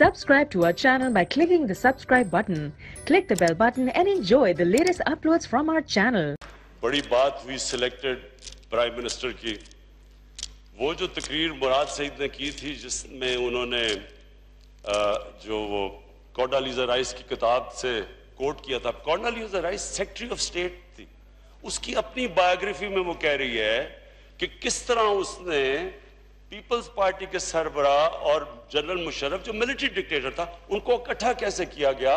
Subscribe to our channel by clicking the subscribe button. Click the bell button and enjoy the latest uploads from our channel. बड़ी बात हुई selected prime minister की। वो जो तकरीर मुराद सईद ने की थी जिसमें उन्होंने जो वो कॉन्डोलीज़ा राइस की किताब से कोट किया था। कॉन्डोलीज़ा राइस सेक्रेटरी ऑफ स्टेट थी। उसकी अपनी बायोग्राफी में वो कह रही है कि किस तरह उसने पीपल्स पार्टी के सरबरा और जनरल मुशर्रफ जो मिलिट्री डिक्टेटर था उनको इकट्ठा कैसे किया गया,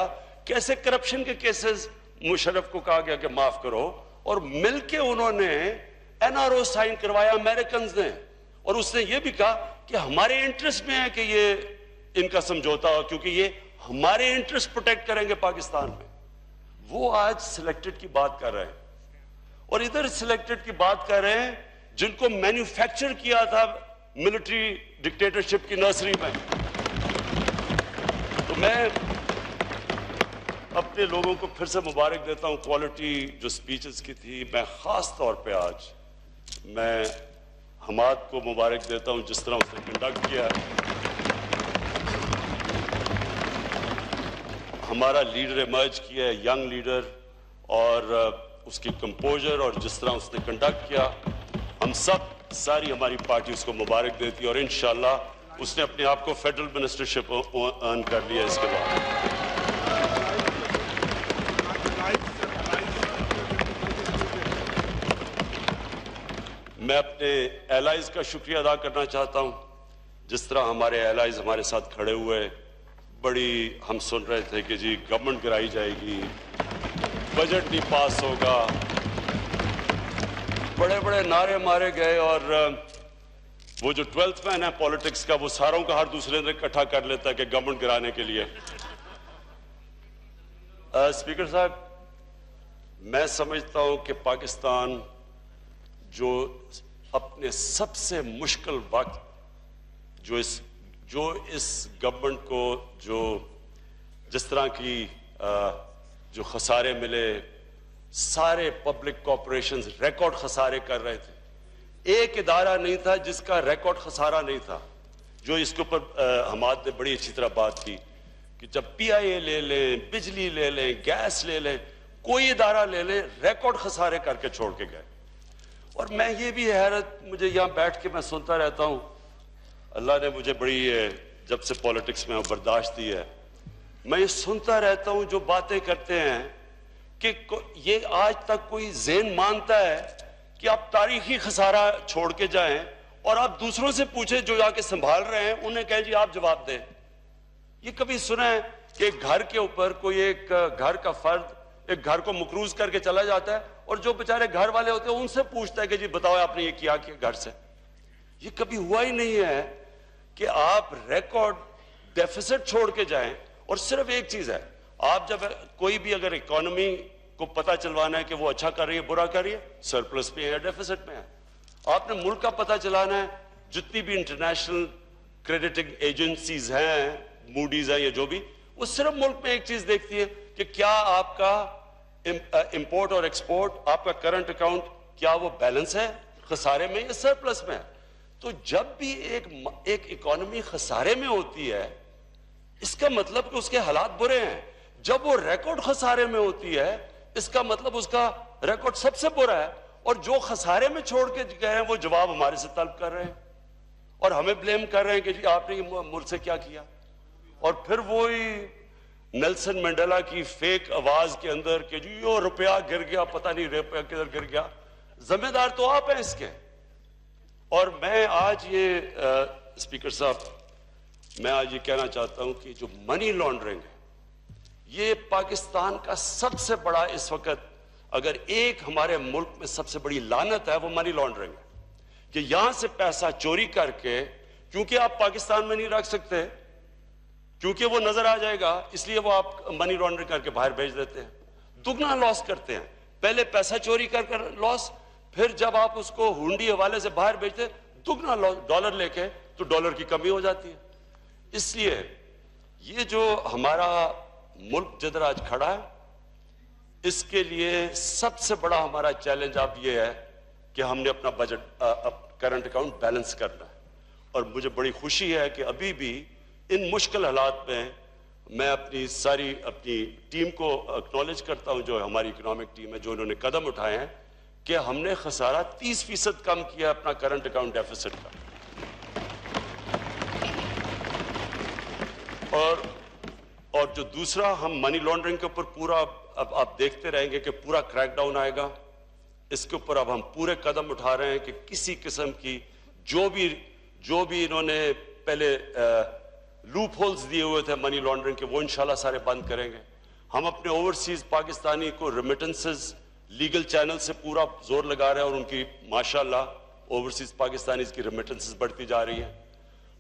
कैसे करप्शन के केसेस मुशर्रफ को कहा गया कि माफ करो, और मिलके उन्होंने एनआरओ साइन करवाया अमेरिकन ने, और उसने ये भी कहा कि हमारे इंटरेस्ट में है कि ये इनका समझौता हो क्योंकि ये हमारे इंटरेस्ट प्रोटेक्ट करेंगे पाकिस्तान में। वो आज सिलेक्टेड की बात कर रहे हैं और इधर सिलेक्टेड की बात कर रहे हैं जिनको मैन्युफैक्चर किया था मिलिट्री डिक्टेटरशिप की नर्सरी में। तो मैं अपने लोगों को फिर से मुबारक देता हूं क्वालिटी जो स्पीचेस की थी। मैं खास तौर पे आज मैं हमाद को मुबारक देता हूं जिस तरह उसने कंडक्ट किया। हमारा लीडर इमर्ज किया है, यंग लीडर, और उसकी कंपोजर और जिस तरह उसने कंडक्ट किया, हम सब सारी हमारी पार्टी उसको मुबारक देती है और इंशाल्लाह उसने अपने आप को फेडरल मिनिस्टरशिप अर्न कर लिया। इसके बाद मैं अपने एलाइज का शुक्रिया अदा करना चाहता हूं। जिस तरह हमारे एलाइज हमारे साथ खड़े हुए, बड़ी हम सुन रहे थे कि जी गवर्नमेंट गिराई जाएगी, बजट नहीं पास होगा, बड़े बड़े नारे मारे गए, और वो जो 12th मैन है पॉलिटिक्स का वो सारों का हर दूसरे दिन इकट्ठा कर लेता है कि गवर्नमेंट गिराने के लिए। स्पीकर साहब, मैं समझता हूं कि पाकिस्तान जो अपने सबसे मुश्किल वक्त जो इस गवर्नमेंट को जो जिस तरह की जो खसारे मिले, सारे पब्लिक कॉर्पोरेशंस रिकॉर्ड खसारे कर रहे थे। एक इदारा नहीं था जिसका रिकॉर्ड खसारा नहीं था। जो इसके ऊपर हमाद ने बड़ी अच्छी तरह बात की कि जब पीआईए ले लें, बिजली ले लें, गैस ले लें, कोई इदारा ले लें, रिकॉर्ड खसारे करके छोड़ के गए। और मैं ये भी हैरत, मुझे यहाँ बैठ के मैं सुनता रहता हूँ, अल्लाह ने मुझे बड़ी जब से पॉलिटिक्स में बर्दाश्त दी है, मैं ये सुनता रहता हूँ जो बातें करते हैं कि ये आज तक कोई ज़हन मानता है कि आप तारीखी खसारा छोड़ के जाएं और आप दूसरों से पूछे जो आके संभाल रहे हैं, उन्हें कहें जी आप जवाब दें। ये कभी सुना है कि एक घर के ऊपर कोई एक घर का फर्द एक घर को मकरूज करके चला जाता है और जो बेचारे घर वाले होते हैं उनसे पूछता है कि जी बताओ आपने ये किया घर से? ये कभी हुआ ही नहीं है कि आप रिकॉर्ड डेफिसिट छोड़ के जाएं। और सिर्फ एक चीज है, आप जब कोई भी अगर इकोनॉमी को पता चलवाना है कि वो अच्छा कर रही है, बुरा कर रही है, सरप्लस में है या डेफिसिट में है, आपने मुल्क का पता चलाना है। जितनी भी इंटरनेशनल क्रेडिटिंग एजेंसीज हैं, मूडीज है, ये जो भी, वो सिर्फ मुल्क में एक चीज देखती है कि क्या आपका इंपोर्ट और एक्सपोर्ट, आपका करंट अकाउंट, क्या वो बैलेंस है, खसारे में या सरप्लस में है। तो जब भी एक इकोनॉमी खसारे में होती है, इसका मतलब कि उसके हालात बुरे हैं। जब वो रिकॉर्ड खसारे में होती है, इसका मतलब उसका रिकॉर्ड सबसे बुरा है। और जो खसारे में छोड़ के गए हैं वो जवाब हमारे से तलब कर रहे हैं और हमें ब्लेम कर रहे हैं कि जी आपने मुल्क से क्या किया। और फिर वही नेल्सन मंडेला की फेक आवाज के अंदर कि जी यो रुपया गिर गया, पता नहीं रुपया किधर गिर गया, जिम्मेदार तो आप हैं इसके। और मैं आज ये स्पीकर साहब, मैं आज ये कहना चाहता हूं कि जो मनी लॉन्ड्रिंग है, ये पाकिस्तान का सबसे बड़ा इस वक्त, अगर एक हमारे मुल्क में सबसे बड़ी लानत है वो मनी लॉन्ड्रिंग है। कि यहां से पैसा चोरी करके, क्योंकि आप पाकिस्तान में नहीं रख सकते, क्योंकि वो नजर आ जाएगा, इसलिए वो आप मनी लॉन्ड्रिंग करके बाहर भेज देते हैं। दुगना लॉस करते हैं। पहले पैसा चोरी कर लॉस, फिर जब आप उसको हुंडी हवाले से बाहर भेजते दुगना डॉलर लेके, तो डॉलर की कमी हो जाती है। इसलिए ये जो हमारा मुल्क जिधर आज खड़ा है, इसके लिए सबसे बड़ा हमारा चैलेंज अब ये है कि हमने अपना बजट करंट अकाउंट बैलेंस करना है। और मुझे बड़ी खुशी है कि अभी भी ان مشکل حالات میں میں اپنی ٹیم کو اکنالج کرتا ہوں، جو ہماری اکنامک ٹیم ہے، جو انہوں نے قدم اٹھائے ہیں کہ ہم نے خسارہ 30% کم کیا اپنا کرنٹ اکاؤنٹ ڈیفیسٹ کا، اور جو دوسرا ہم منی لانڈرنگ کے اوپر پورا اب آپ دیکھتے رہیں گے کہ پورا کریک ڈاؤن آئے گا، اس کے اوپر اب ہم پورے قدم اٹھا رہے ہیں کہ کسی قسم کی جو بھی انہوں نے پہلے لوپ ہولز دیے ہوئے تھے منی لانڈرنگ کے، وہ انشاءاللہ سارے بند کریں گے۔ ہم اپنے اوورسیز پاکستانی کو ریمیٹنسز لیگل چینل سے پورا زور لگا رہے ہیں، اور ان کی ماشاءاللہ اوورسیز پاکستانیز کی ریمیٹنسز بڑھتی جا رہی ہیں۔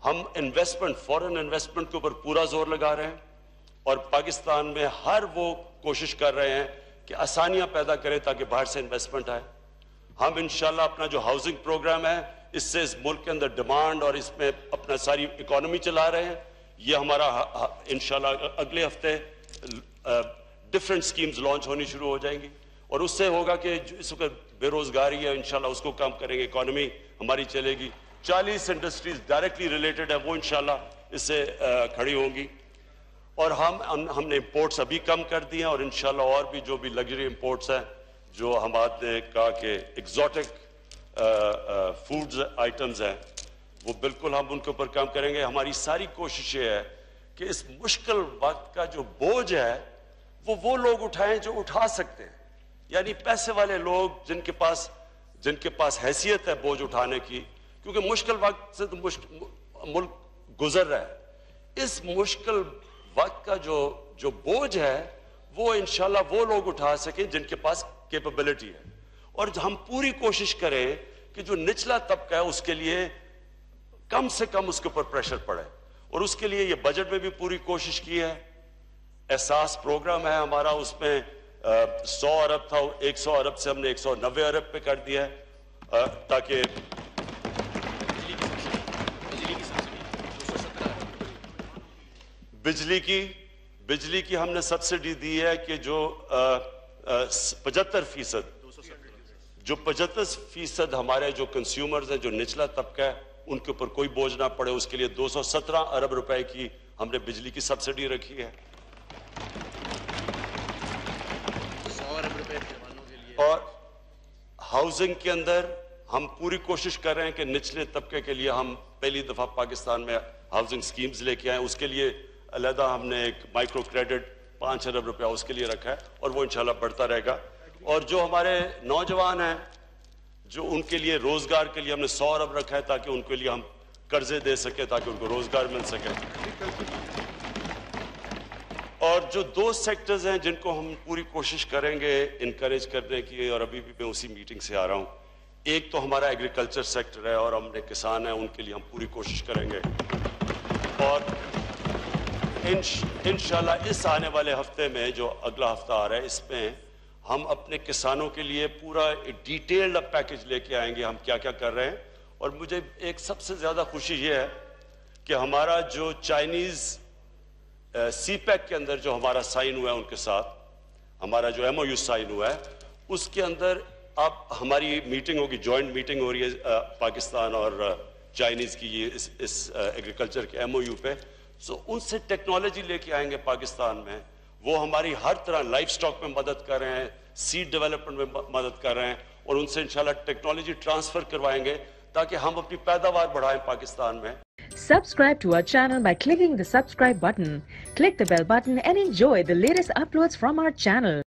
ہم انویسٹمنٹ، فورن انویسٹمنٹ کے اوپر پورا زور لگا رہے ہیں، اور پاکستان میں ہر وہ کوشش کر رہے ہیں کہ آسانیاں پیدا کریں تاکہ باہر سے انویسٹمنٹ آئے۔ ہم انشاءاللہ اپنا جو ہاؤسنگ پروگرام ہے، اس سے اس ملک کے اندر ڈیمانڈ اور اس میں اپنا ساری اکانومی چلا رہے ہیں۔ یہ ہمارا انشاءاللہ اگلے ہفتے ڈیفرنٹ سکیمز لانچ ہونی شروع ہو جائیں گی، اور اس سے ہوگا کہ اس وقت بے روزگاری ہے، انشاءاللہ اس کو کم کریں گے، اکانومی ہماری چلے گی۔ 40 انڈسٹریز ڈائریکٹلی ریلیٹڈ ہے، وہ انشاءاللہ اس سے کھڑی ہوں گی، اور ہم نے امپورٹس ابھی کم کر دی ہیں، اور انشاءاللہ اور بھی جو بھی لگژری امپورٹس ہیں، جو ہمارے نے کہا کہ ایگزوٹک فوڈز آئٹمز ہیں، وہ بالکل ہم ان کے اوپر کام کریں گے۔ ہماری ساری کوشش یہ ہے کہ اس مشکل وقت کا جو بوجھ ہے وہ لوگ اٹھائیں جو اٹھا سکتے ہیں، یعنی پیسے والے لوگ جن کے پاس حیثیت ہے بوجھ اٹھانے کی، کیونکہ مشکل وقت سے تو ملک گزر رہا ہے۔ اس مشکل وقت کا جو بوجھ ہے وہ انشاءاللہ وہ لوگ اٹھا سکیں جن کے پاس کیپیبلٹی ہے، اور ہم پوری کوشش کریں کہ جو نچلا طبقہ ہے اس کے لیے کم سے کم اس کے اوپر پریشر پڑے، اور اس کے لیے یہ بجٹ میں بھی پوری کوشش کی ہے۔ احساس پروگرام ہے ہمارا، اس میں 100 ارب تھا، 100 ارب سے ہم نے 190 ارب پہ کر دیا ہے، تاکہ بجلی کی ہم نے سبسڈی دی ہے کہ جو 75% ہمارے جو کنزیومرز ہیں، جو نچلا طبقہ ہے، ان کے اوپر کوئی بوجھ نہ پڑے، اس کے لیے 217 ارب روپے کی ہم نے بجلی کی سبسڈی رکھی ہے، اور ہاؤسنگ کے اندر ہم پوری کوشش کر رہے ہیں کہ نچلے طبقے کے لیے ہم پہلی دفعہ پاکستان میں ہاؤسنگ سکیمز لے کے آئیں۔ اس کے لیے علیحدہ ہم نے ایک مائکرو کریڈٹ 5 ارب روپیہ اس کے لیے رکھا ہے، اور وہ انشاءاللہ بڑھتا رہے گا۔ اور جو ہمارے نوجوان ہیں، جو ان کے لیے روزگار کے لیے ہم نے 100 ارب رکھا ہے، تاکہ ان کے لیے ہم قرضے دے سکیں، تاکہ ان کو روزگار مل سکے۔ اور جو 2 سیکٹرز ہیں جن کو ہم پوری کوشش کریں گے انکریج کرنے کی، اور ابھی بھی میں اسی میٹنگ سے آ رہا ہوں، ایک تو ہمارا ایگریکلچر سیکٹر ہے، اور ہم نے کسان ہیں، ان کے لیے ہم پوری کوشش کریں گے، اور انشاءاللہ اس آنے والے ہفتے میں جو اگلا ہفتہ آ رہا ہے، اس میں ہم اپنے کسانوں کے لیے پورا ڈیٹیلڈ پیکج لے کے آئیں گے، ہم کیا کیا کر رہے ہیں۔ اور مجھے ایک سب سے زیادہ خوشی یہ ہے کہ ہمارا جو چائنیز سی پیک کے اندر جو ہمارا سائن ہوا ہے، ان کے ساتھ ہمارا جو ایم او یو سائن ہوا ہے، اس کے اندر اب ہماری میٹنگ ہوگی، جوائنٹ میٹنگ ہو رہی ہے پاکستان اور چائنیز کی، یہ اس ایگریکلچر کے ایم او یو پہ، سو ان سے ٹیکنالوجی لے کے آئیں گے پاکستان میں، وہ ہماری ہر طرح لائف سٹاک میں مدد کر رہے ہیں، سیڈ ڈیولپمنٹ میں مدد کر رہے ہیں، اور ان سے انشاءاللہ ٹیکنالوجی ٹرانسفر کروائیں گے تاکہ ہم اپنی پیداوار بڑھائیں پاکستان میں۔ Subscribe to our channel by clicking the subscribe button. Click the bell button and enjoy the latest uploads from our channel.